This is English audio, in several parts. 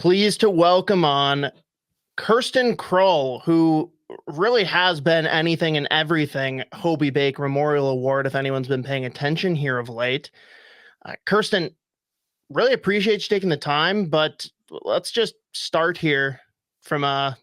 Pleased to welcome on Kirstin Krull, who really has been anything and everything Hobey Baker Memorial Award, if anyone's been paying attention here of late. Kirstin, really appreciate you taking the time, but let's just start here from a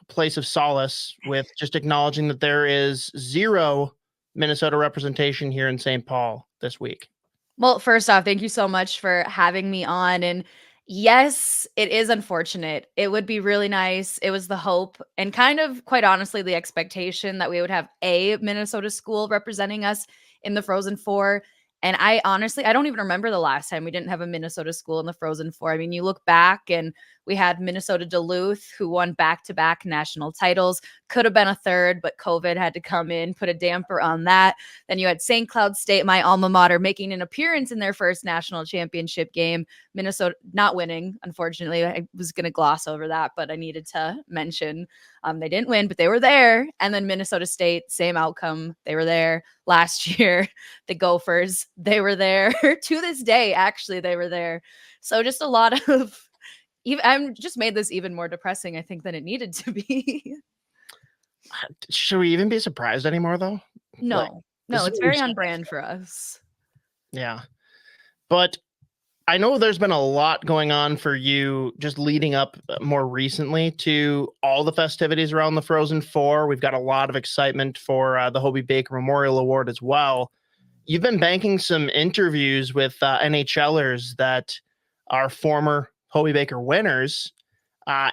place of solace with just acknowledging that there is zero Minnesota representation here in St. Paul this week. Well, first off, thank you so much for having me on. And yes, it is unfortunate. It would be really nice. It was the hope and kind of, quite honestly, the expectation that we would have a Minnesota school representing us in the Frozen Four. And I don't even remember the last time we didn't have a Minnesota school in the Frozen Four. I mean, you look back and we had Minnesota Duluth, who won back-to-back national titles. Could have been a third, but COVID had to come in, put a damper on that. Then you had St. Cloud State, my alma mater, making an appearance in their first national championship game. Minnesota not winning, unfortunately. I was going to gloss over that, but I needed to mention they didn't win, but they were there. And then Minnesota State, same outcome. They were there last year. The Gophers, they were there. To this day, actually, they were there. So just a lot of... I'm just made this even more depressing, I think, than it needed to be. Should we even be surprised anymore, though? No, it's very on brand for us. Yeah. But I know there's been a lot going on for you just leading up more recently to all the festivities around the Frozen Four. We've got a lot of excitement for the Hobey Baker Memorial Award as well. You've been banking some interviews with NHLers that are former Hobey Baker winners.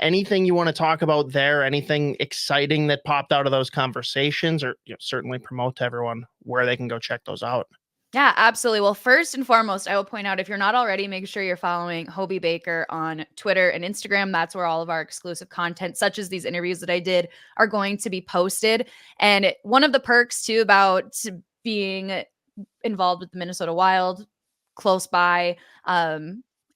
Anything you want to talk about there? Anything exciting that popped out of those conversations, or certainly promote to everyone where they can go check those out? Yeah, absolutely. Well, first and foremost, I will point out, if you're not already, make sure you're following Hobey Baker on Twitter and Instagram. That's where all of our exclusive content, such as these interviews that I did, are going to be posted. And one of the perks too about being involved with the Minnesota Wild, close by,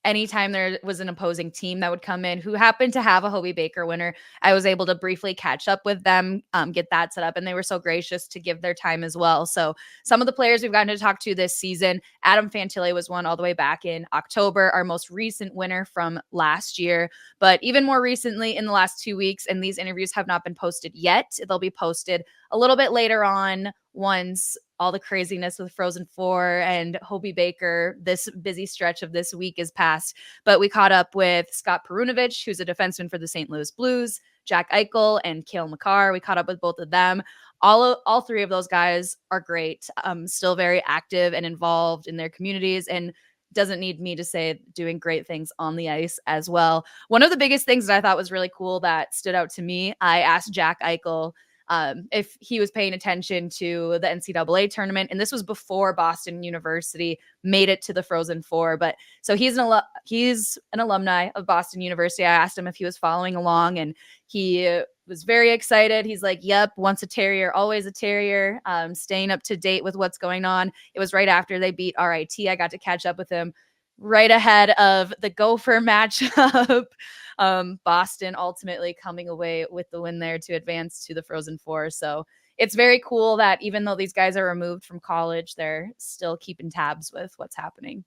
anytime there was an opposing team that would come in who happened to have a Hobey Baker winner, I was able to briefly catch up with them, get that set up. And they were so gracious to give their time as well. So some of the players we've gotten to talk to this season, Adam Fantilli was one all the way back in October, our most recent winner from last year. But even more recently, in the last 2 weeks, and these interviews have not been posted yet, they'll be posted a little bit later on once all the craziness with Frozen Four and Hobey Baker, this busy stretch of this week is past. But we caught up with Scott Perunovich, who's a defenseman for the St. Louis Blues, Jack Eichel, and Cale Makar. We caught up with both of them. All three of those guys are great, still very active and involved in their communities, and doesn't need me to say doing great things on the ice as well. One of the biggest things that I thought was really cool that stood out to me, I asked Jack Eichel if he was paying attention to the NCAA tournament. And this was before Boston University made it to the Frozen Four. But so he's an alumni of Boston University. I asked him if he was following along, and he was very excited. He's like, yep, once a Terrier, always a Terrier, staying up to date with what's going on. It was right after they beat RIT. I got to catch up with him right ahead of the Gopher matchup. Boston ultimately coming away with the win there to advance to the Frozen Four. So it's very cool that even though these guys are removed from college, they're still keeping tabs with what's happening.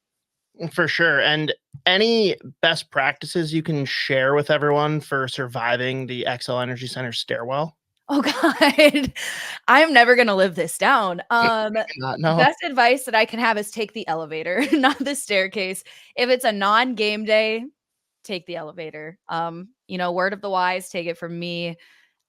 For sure. And any best practices you can share with everyone for surviving the XL Energy Center stairwell? Oh God, I'm never going to live this down. No. Best advice that I can have is take the elevator, not the staircase. If it's a non-game day, take the elevator. Word of the wise, take it from me.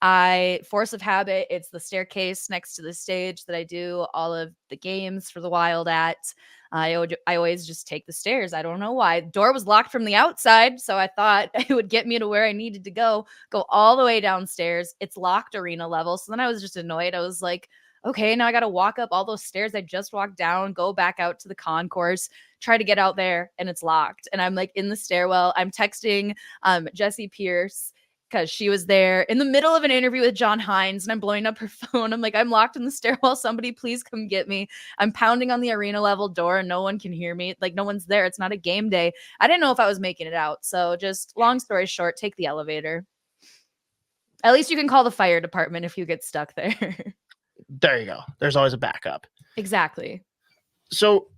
Force of habit, it's the staircase next to the stage that I do all of the games for the Wild at. I always just take the stairs. I don't know why. The door was locked from the outside, so I thought it would get me to where I needed to go all the way downstairs. It's locked arena level. So then I was just annoyed. I was like, okay, now I got to walk up all those stairs I just walked down, go back out to the concourse, try to get out there, and it's locked. And I'm like in the stairwell. I'm texting Jessie Pierce, because she was there in the middle of an interview with John Hines, and I'm blowing up her phone. I'm like, I'm locked in the stairwell. Somebody please come get me. I'm pounding on the arena level door and no one can hear me. Like, no one's there. It's not a game day. I didn't know if I was making it out. So just long story short, take the elevator. At least you can call the fire department if you get stuck there. There you go. There's always a backup. Exactly. So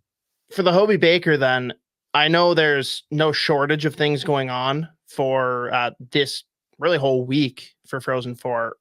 for the Hobey Baker then, I know there's no shortage of things going on for this really whole week for Frozen 4.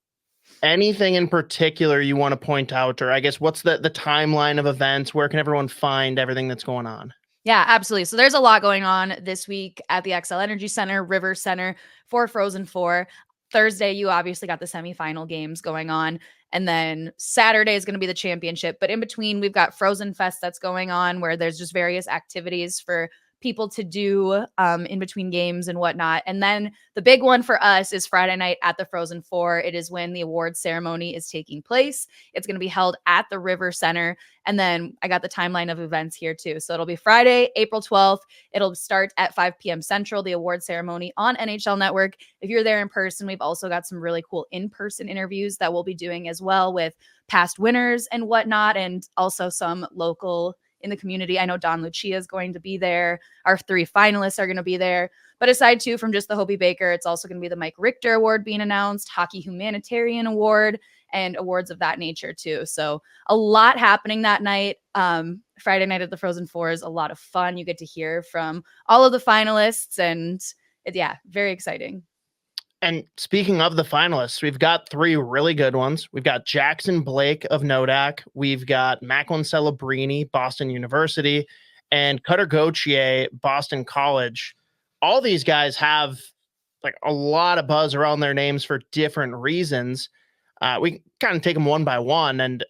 Anything in particular you want to point out, or I guess what's the timeline of events? Where can everyone find everything that's going on? Yeah, absolutely. So there's a lot going on this week at the Xcel Energy Center, River Center for Frozen 4. Thursday, you obviously got the semifinal games going on. And then Saturday is going to be the championship. But in between, we've got Frozen Fest that's going on where there's just various activities for people to do in between games and whatnot. And then the big one for us is Friday night at the Frozen 4. It is when the award ceremony is taking place. It's going to be held at the River Center. And then I got the timeline of events here too. So it'll be Friday, April 12th. It'll start at 5 p.m. Central, the award ceremony on NHL Network. If you're there in person, we've also got some really cool in-person interviews that we'll be doing as well with past winners and whatnot, and also some local in the community. I know Don Lucia is going to be there. Our 3 finalists are going to be there. But aside too from just the Hobey Baker, it's also going to be the Mike Richter Award being announced, Hockey Humanitarian Award, and awards of that nature too. So a lot happening that night. Friday night at the Frozen 4 is a lot of fun. You get to hear from all of the finalists, and very exciting. And speaking of the finalists, we've got 3 really good ones. We've got Jackson Blake of Nodak. We've got Macklin Celebrini, Boston University, and Cutter Gauthier, Boston College. All these guys have like a lot of buzz around their names for different reasons. We kind of take them one by one. And,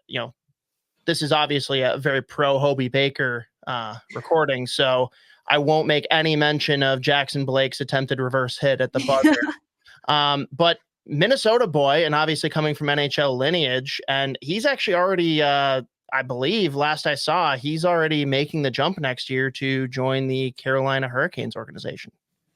this is obviously a very pro Hobey Baker recording. So I won't make any mention of Jackson Blake's attempted reverse hit at the buzzer. But Minnesota boy, and obviously coming from NHL lineage, and he's actually already, I believe, last I saw, he's already making the jump next year to join the Carolina Hurricanes organization.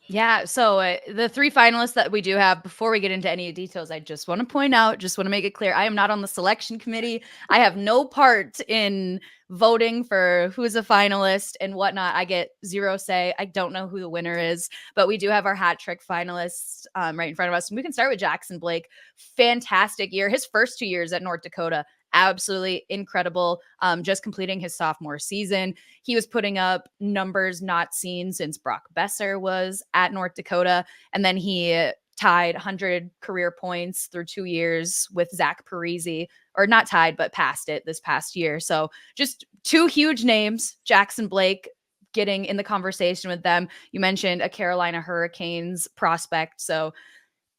Yeah, so the 3 finalists that we do have, before we get into any details, I just want to point out, just want to make it clear, I am not on the selection committee. I have no part in voting for who's a finalist and whatnot. I get 0 say. I don't know who the winner is, but we do have our hat trick finalists right in front of us. And we can start with Jackson Blake. Fantastic year. His first 2 years at North Dakota, absolutely incredible. Just completing his sophomore season. He was putting up numbers not seen since Brock Besser was at North Dakota. And then he tied 100 career points through 2 years with Zach Parise, or not tied, but passed it this past year. So just 2 huge names. Jackson Blake getting in the conversation with them. You mentioned a Carolina Hurricanes prospect. So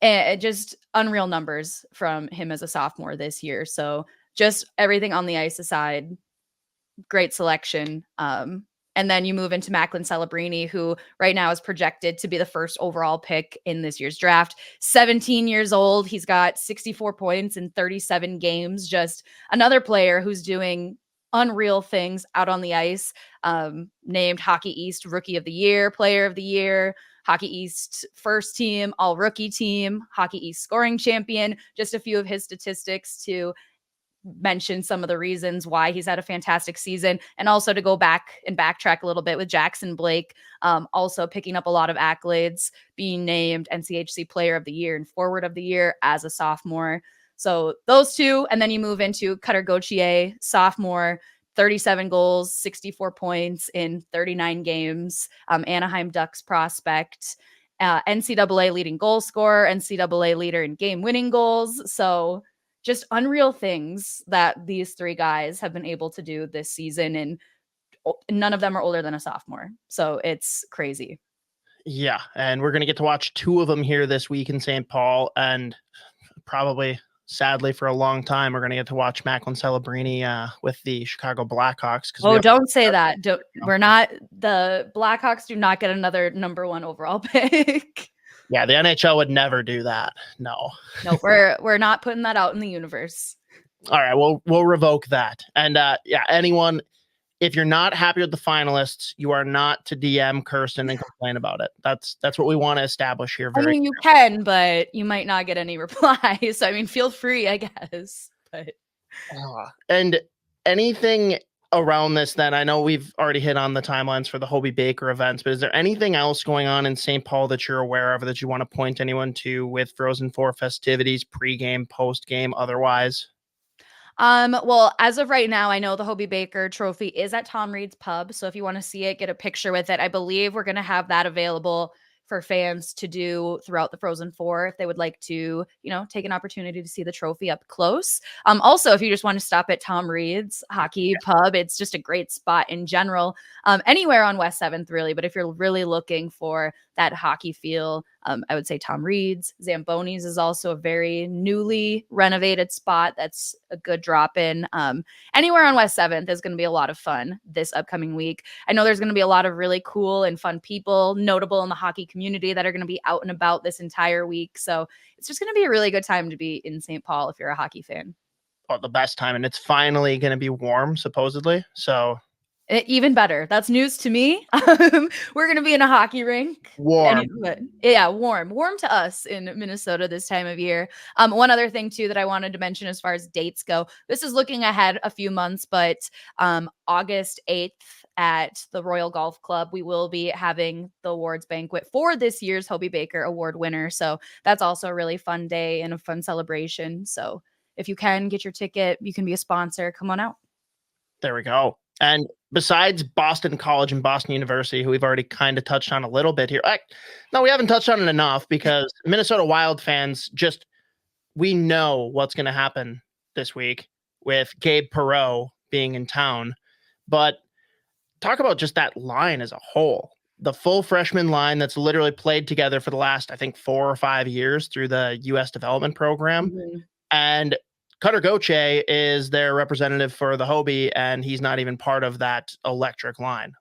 just unreal numbers from him as a sophomore this year. So just everything on the ice aside, great selection. And then you move into Macklin Celebrini, who right now is projected to be the first overall pick in this year's draft. 17 years old. He's got 64 points in 37 games. Just another player who's doing unreal things out on the ice. Named Hockey East Rookie of the Year, Player of the Year, Hockey East first team, all rookie team, Hockey East scoring champion. Just a few of his statistics to mention some of the reasons why he's had a fantastic season, and also to go back and backtrack a little bit with Jackson Blake, also picking up a lot of accolades, being named NCHC Player of the Year and Forward of the Year as a sophomore. So those 2, and then you move into Cutter Gauthier, sophomore, 37 goals, 64 points in 39 games, Anaheim Ducks prospect, NCAA leading goal scorer, NCAA leader in game winning goals. So just unreal things that these 3 guys have been able to do this season, and none of them are older than a sophomore. So it's crazy. Yeah, and we're going to get to watch 2 of them here this week in St. Paul, and probably, sadly, for a long time, we're going to get to watch Macklin Celebrini with the Chicago Blackhawks. Oh, don't say that. We're not, the Blackhawks do not get another number 1 overall pick. Yeah, the NHL would never do that. No, we're not putting that out in the universe. All right, we'll revoke that. And anyone, if you're not happy with the finalists, you are not to DM Kirsten and complain about it. That's what we want to establish here. You can, but you might not get any replies. So feel free, I guess. But and anything around this, then I know we've already hit on the timelines for the Hobey Baker events, but is there anything else going on in St. Paul that you're aware of that you want to point anyone to with Frozen 4 festivities, pregame, postgame, otherwise? Well, as of right now, I know the Hobey Baker trophy is at Tom Reid's pub. So if you want to see it, get a picture with it. I believe we're going to have that available for fans to do throughout the Frozen Four if they would like to, take an opportunity to see the trophy up close. Also, if you just want to stop at Tom Reid's Hockey Pub, it's just a great spot in general. Anywhere on West 7th, really. But if you're really looking for that hockey feel, I would say Tom Reid's. Zamboni's is also a very newly renovated spot that's a good drop-in. Anywhere on West 7th is going to be a lot of fun this upcoming week. I know there's going to be a lot of really cool and fun people, notable in the hockey community, that are going to be out and about this entire week. So it's just going to be a really good time to be in St. Paul if you're a hockey fan. Oh, the best time. And it's finally going to be warm, supposedly. So even better. That's news to me. We're going to be in a hockey rink. Warm. Warm to us in Minnesota this time of year. One other thing too that I wanted to mention as far as dates go, this is looking ahead a few months, but August 8th at the Royal Golf Club, we will be having the awards banquet for this year's Hobey Baker Award winner. So that's also a really fun day and a fun celebration. So if you can get your ticket, you can be a sponsor. Come on out. There we go. And besides Boston College and Boston University, who we've already kind of touched on a little bit here. No, we haven't touched on it enough because Minnesota Wild fans we know what's going to happen this week with Gabe Perreault being in town. But talk about just that line as a whole. The full freshman line that's literally played together for the last, I think, 4 or 5 years through the U.S. development program. Mm-hmm. And Cutter Gauthier is their representative for the Hobey, and he's not even part of that electric line.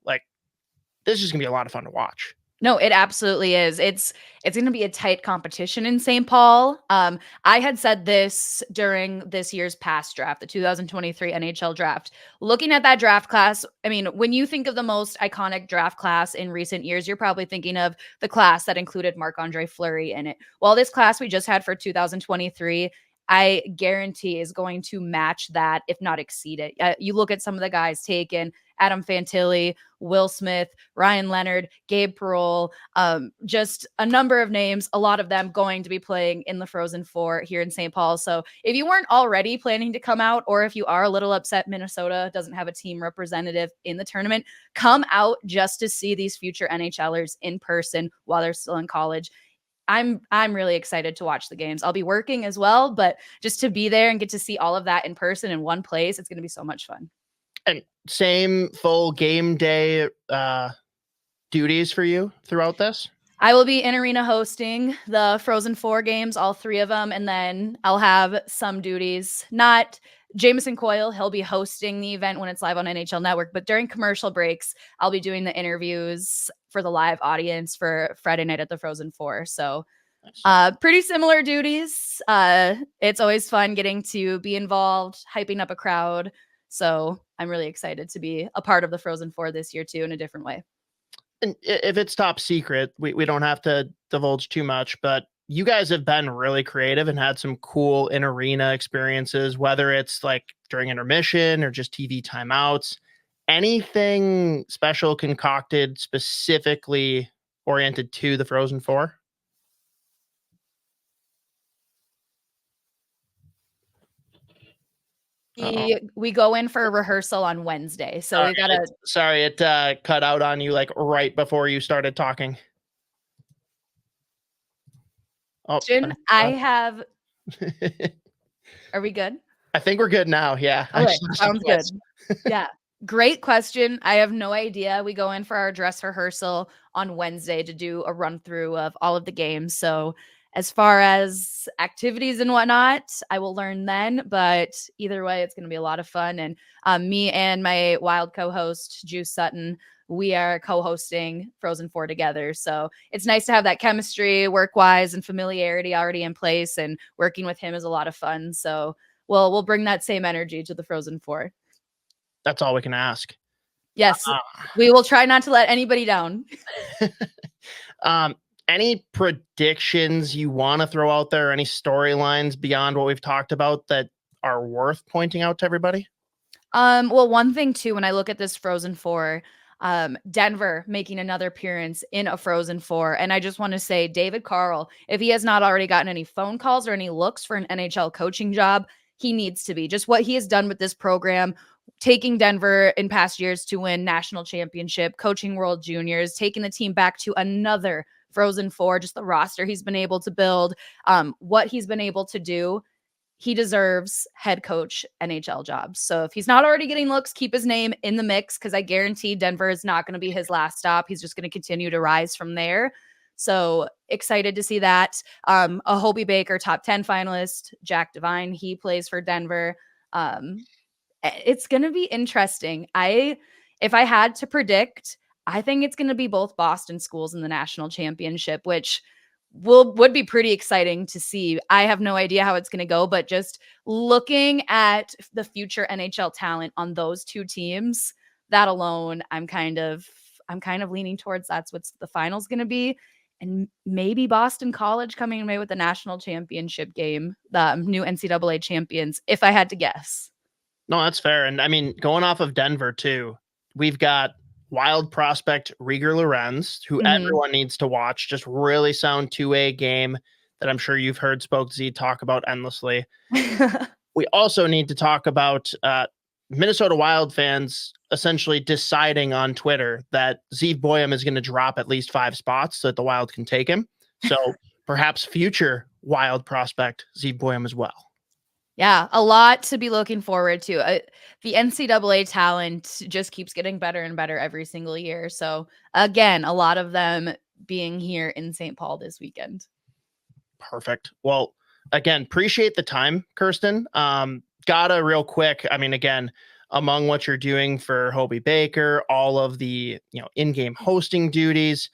This is going to be a lot of fun to watch. No, it absolutely is. It's going to be a tight competition in St. Paul. I had said this during this year's past draft, the 2023 NHL draft. Looking at that draft class, I mean, when you think of the most iconic draft class in recent years, you're probably thinking of the class that included Marc-Andre Fleury in it. Well, this class we just had for 2023, I guarantee is going to match that, if not exceed it. You look at some of the guys taken: Adam Fantilli, Will Smith, Ryan Leonard, Gabe Perreault, just a number of names, a lot of them going to be playing in the Frozen Four here in St. Paul. So if you weren't already planning to come out, or if you are a little upset Minnesota doesn't have a team representative in the tournament, come out just to see these future NHLers in person while they're still in college. I'm really excited to watch the games. I'll be working as well, but just to be there and get to see all of that in person in one place, it's going to be so much fun. And same full game day duties for you throughout this? I will be in arena hosting the Frozen Four games, all 3 of them, and then I'll have some duties. Not Jameson Coyle, he'll be hosting the event when it's live on NHL Network, but during commercial breaks, I'll be doing the interviews for the live audience for Friday night at the Frozen Four. So pretty similar duties. It's always fun getting to be involved, hyping up a crowd. So I'm really excited to be a part of the Frozen Four this year too, in a different way. And if it's top secret, we don't have to divulge too much, but you guys have been really creative and had some cool in-arena experiences, whether it's during intermission or just TV timeouts. Anything special concocted specifically oriented to the Frozen Four? We go in for a rehearsal on Wednesday. So we got to... Sorry, it cut out on you right before you started talking. Oh, I have... Are we good? I think we're good now. Yeah. Okay, sounds good. Yeah. Great question. I have no idea. We go in for our dress rehearsal on Wednesday to do a run through of all of the games. So as far as activities and whatnot, I will learn then. But either way, it's going to be a lot of fun. And me and my Wild co-host, Juice Sutton, we are co-hosting Frozen Four together. So it's nice to have that chemistry work-wise and familiarity already in place. And working with him is a lot of fun. So we'll bring that same energy to the Frozen Four. That's all we can ask. Yes, we will try not to let anybody down. Any predictions you want to throw out there? Any storylines beyond what we've talked about that are worth pointing out to everybody? Well, one thing too, when I look at this Frozen Four, Denver making another appearance in a Frozen Four. And I just want to say, David Carl, if he has not already gotten any phone calls or any looks for an NHL coaching job, he needs to be. Just what he has done with this program, taking Denver in past years to win national championship, coaching World Juniors, taking the team back to another Frozen Four, just the roster he's been able to build, what he's been able to do. He deserves head coach NHL jobs. So if he's not already getting looks, keep his name in the mix, because I guarantee Denver is not going to be his last stop. He's just going to continue to rise from there. So excited to see that. A Hobey Baker top 10 finalist, Jack Devine, he plays for Denver. It's going to be interesting. If I had to predict, I think it's going to be both Boston schools in the national championship, which would be pretty exciting to see. I have no idea how it's going to go, but just looking at the future NHL talent on those two teams, that alone, I'm kind of leaning towards that's what the final's going to be. And maybe Boston College coming away with the national championship game, the new NCAA champions, if I had to guess. No, that's fair. And I mean, going off of Denver too, we've got wild prospect Rieger Lorenz, who everyone needs to watch. Just really sound 2A game that I'm sure you've heard Spoke Z talk about endlessly. We also need to talk about Minnesota Wild fans essentially deciding on Twitter that Zeev Boyum is going to drop at least 5 spots so that the Wild can take him. So perhaps future Wild prospect Zeev Boyum as well. Yeah, a lot to be looking forward to. The NCAA talent just keeps getting better and better every single year. So again, a lot of them being here in St. Paul this weekend. Perfect. Well, again, appreciate the time, Kirsten. Gotta real quick. I mean, again, among what you're doing for Hobey Baker, all of the in-game hosting duties,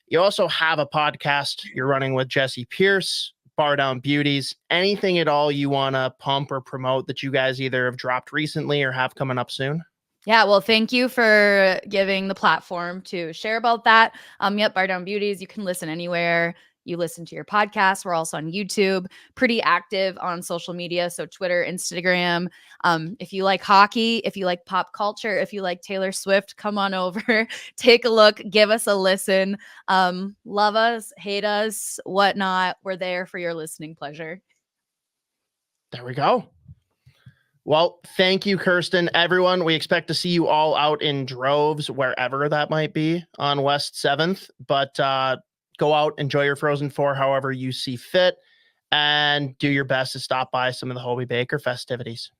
you also have a podcast you're running with Jesse Pierce, Bardown Beauties. Anything at all you want to pump or promote that you guys either have dropped recently or have coming up soon? Yeah, well, thank you for giving the platform to share about that. Yep, Bardown Beauties, you can listen anywhere you listen to your podcast. We're also on YouTube, pretty active on social media. So Twitter, Instagram. If you like hockey, if you like pop culture, if you like Taylor Swift, come on over, take a look, give us a listen. Love us, hate us, whatnot. We're there for your listening pleasure. There we go. Well, thank you, Kirsten. Everyone, we expect to see you all out in droves, wherever that might be on West 7th. But go out, enjoy your Frozen Four however you see fit, and do your best to stop by some of the Hobey Baker festivities.